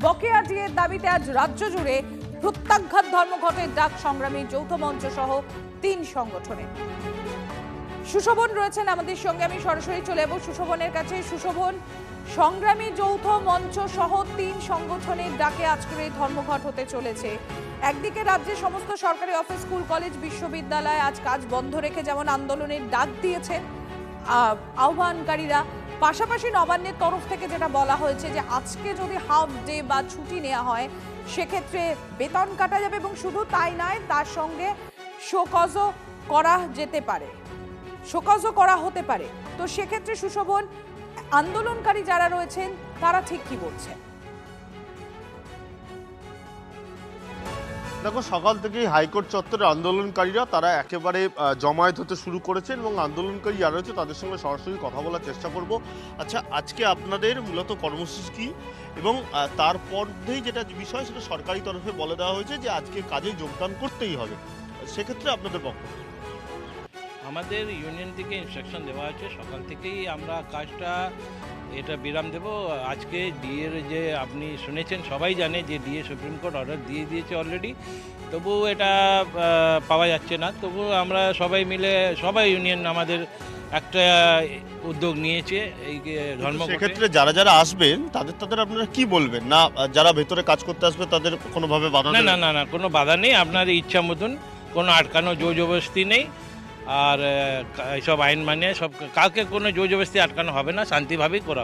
বকেয়া ডিএর দাবিতে আজ রাজ্য জুড়ে প্রত্যাঘাত ধর্মঘটের ডাক সংগ্রামী যৌথ মঞ্চ সহ 3 সংগঠনে। সুশোভন রয়েছেন আমাদের সঙ্গে, আমি সরাসরি চলে যাব সুশোভনের কাছে। সুশোভন, সংগ্রামী যৌথ মঞ্চ সহ 3 সংগঠনের ডাকে আজকের এই ধর্মঘট হতে চলেছে। একদিকে রাজ্যের সমস্ত সরকারি অফিস, স্কুল, কলেজ, বিশ্ববিদ্যালয় আজ কাজ বন্ধ রেখে যেমন আন্দোলনের ডাক দিয়েছেন আহ্বানকারীরা, পাশাপাশি নবান্নের তরফ থেকে যেটা বলা হয়েছে যে আজকে যদি হাফ ডে বা ছুটি নেওয়া হয় সেক্ষেত্রে বেতন কাটা যাবে, এবং শুধু তাই নয়, তার সঙ্গে শোকজও করা যেতে পারে, শোকজও করা হতে পারে। তো সেক্ষেত্রে সুশোভন, আন্দোলনকারী যারা রয়েছেন তারা ঠিক কি বলছেন? দেখো, সকাল থেকেই হাইকোর্ট চত্বরে আন্দোলনকারীরা তারা একেবারে জমায়েত হতে শুরু করেছেন এবং আন্দোলনকারী যারা রয়েছে তাদের সঙ্গে সরাসরি কথা বলার চেষ্টা করব। আচ্ছা, আজকে আপনাদের মূলত কর্মসূচি কি, এবং তারপরেই যেটা বিষয় সেটা সরকারি তরফে বলে দেওয়া হয়েছে যে আজকে কাজে যোগদান করতেই হবে, সেক্ষেত্রে আপনাদের বক্তব্য? আমাদের ইউনিয়ন থেকে ইনস্ট্রাকশন দেওয়া আছে, সকাল থেকেই আমরা কাজটা এটা বিরাম দেব। আজকে ডিএর যে আপনি শুনেছেন, সবাই জানে যে ডিএ সুপ্রিম কোর্ট অর্ডার দিয়ে দিয়েছে অলরেডি, তবু এটা পাওয়া যাচ্ছে না। তবু আমরা সবাই মিলে, সবাই ইউনিয়ন আমাদের একটা উদ্যোগ নিয়েছে এই ধর্মঘটে। সেক্ষেত্রে যারা যারা আসবেন তাদের আপনারা কি বলবেন? না যারা ভেতরে কাজ করতে আসবে তাদের কোনোভাবে বাধা? না না না না, কোনো বাধা নেই, আপনার ইচ্ছা মতন, কোনো আটকানো জোর জবরদস্তি নেই। আর সব আইন মানে সব, কাউকে কোনো জোর জবরদস্তি আটকানো হবে না, শান্তিভাবেই করা হবে।